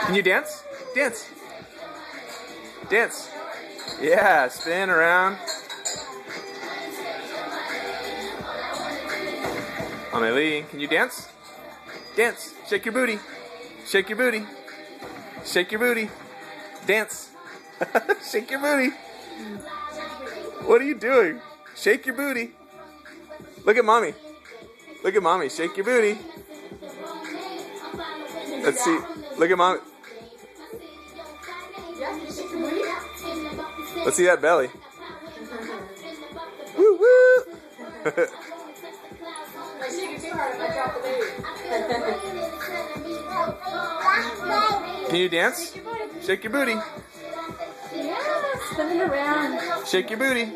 Can you dance? Dance. Dance. Yeah, spin around. Amelie, can you dance? Dance. Shake your booty. Shake your booty. Shake your booty. Dance. Shake your booty. What are you doing? Shake your booty. Look at mommy. Look at mommy. Shake your booty. Let's see. Look at mommy. Let's see that belly. Woo woo. Can you dance? Shake your booty. Yeah, spinning around. Shake your booty.